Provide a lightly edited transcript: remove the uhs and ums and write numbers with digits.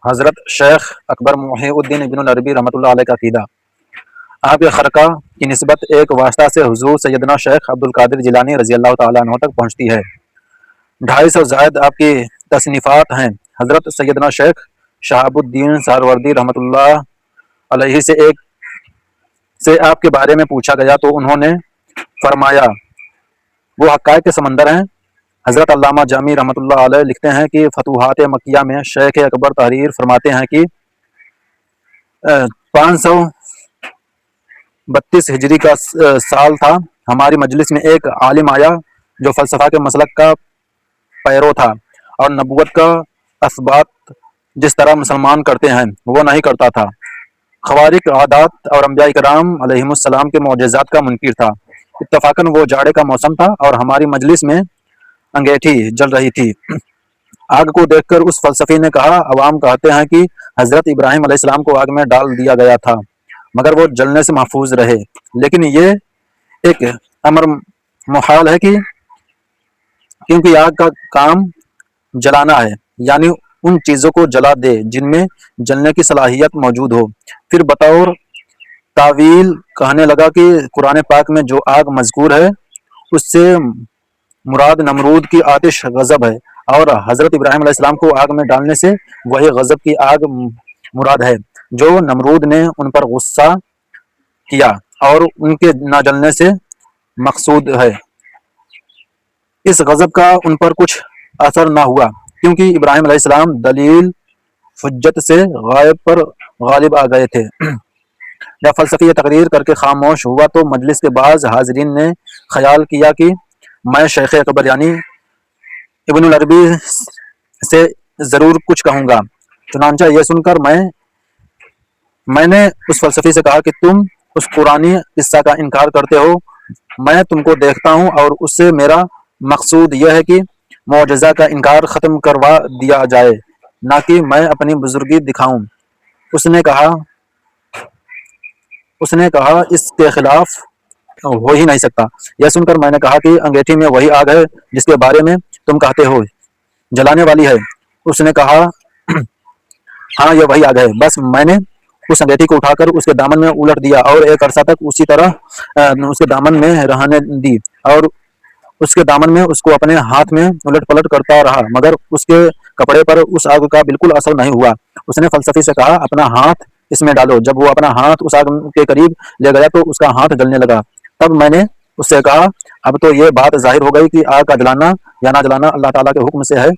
حضرت شیخ اکبر محی الدین ابن العربی رحمۃ اللہ علیہ کا عقیدہ۔ آپ کے خرقہ کی نسبت ایک واسطہ سے حضور سیدنا شیخ عبد القادر جیلانی رضی اللہ تعالیٰ عنہ تک پہنچتی ہے۔ 250 زائد آپ کی تصنیفات ہیں۔ حضرت سیدنا شیخ شہاب الدین سہروردی رحمۃ اللہ علیہ سے آپ کے بارے میں پوچھا گیا تو انہوں نے فرمایا وہ حقائق کے سمندر ہیں۔ حضرت علامہ جامی رحمۃ اللہ علیہ لکھتے ہیں کہ فتوحات مکیہ میں شیخ اکبر تحریر فرماتے ہیں کہ 532 ہجری کا سال تھا، ہماری مجلس میں ایک عالم آیا جو فلسفہ کے مسلک کا پیرو تھا اور نبوت کا اثبات جس طرح مسلمان کرتے ہیں وہ نہیں کرتا تھا، خوارق عادات اور انبیاء کرام علیہم السلام کے معجزات کا منکر تھا۔ اتفاقاً وہ جاڑے کا موسم تھا اور ہماری مجلس میں انگیٹھی جل رہی تھی۔ آگ کو دیکھ کر اس فلسفی نے کہا عوام کہتے ہیں کہ حضرت ابراہیم علیہ السلام کو آگ میں ڈال دیا گیا تھا مگر وہ جلنے سے محفوظ رہے، لیکن یہ ایک امر محال ہے کہ کیونکہ آگ کا کام جلانا ہے، یعنی ان چیزوں کو جلا دے جن میں جلنے کی صلاحیت موجود ہو۔ پھر بطور تاویل کہنے لگا کہ قرآن پاک میں جو آگ مذکور ہے اس سے مراد نمرود کی آتش غضب ہے، اور حضرت ابراہیم علیہ السلام کو آگ میں ڈالنے سے وہی غضب کی آگ مراد ہے جو نمرود نے ان پر غصہ کیا اور ان کے نہ جلنے سے مقصود ہے۔ اس غضب کا ان پر کچھ اثر نہ ہوا کیونکہ ابراہیم علیہ السلام دلیل حجت سے غائب پر غالب آ گئے تھے۔ جب فلسفی تقریر کر کے خاموش ہوا تو مجلس کے بعض حاضرین نے خیال کیا کہ میں شیخ اکبر یعنی ابن العربی سے ضرور کچھ کہوں گا، چنانچہ یہ سن کر میں نے اس فلسفی سے کہا کہ تم اس قرآنی قصہ کا انکار کرتے ہو، میں تم کو دیکھتا ہوں اور اس سے میرا مقصود یہ ہے کہ معجزہ کا انکار ختم کروا دیا جائے، نہ کہ میں اپنی بزرگی دکھاؤں۔ اس نے کہا اس کے خلاف ہو ہی نہیں سکتا۔ یہ سن کر میں نے کہا کہ انگیٹھی میں وہی آگ ہے جس کے بارے میں تم کہتے ہو جلانے والی ہے۔ اس نے کہا ہاں یہ وہی آگ ہے۔ بس میں نے اس انگیٹھی کو اٹھا کر اس کے دامن میں الٹ دیا اور ایک عرصہ تک اسی طرح اس کے دامن میں رہنے دی اور اس کے دامن میں اس کو اپنے ہاتھ میں الٹ پلٹ کرتا رہا مگر اس کے کپڑے پر اس آگ کا بالکل اثر نہیں ہوا۔ اس نے فلسفی سے کہا اپنا ہاتھ اس میں ڈالو۔ جب وہ اپنا ہاتھ اس آگ کے قریب لے گیا تو اس کا ہاتھ جلنے لگا۔ تب میں نے اس سے کہا اب تو یہ بات ظاہر ہو گئی کہ آگ کا جلانا یا نہ جلانا اللہ تعالیٰ کے حکم سے ہے۔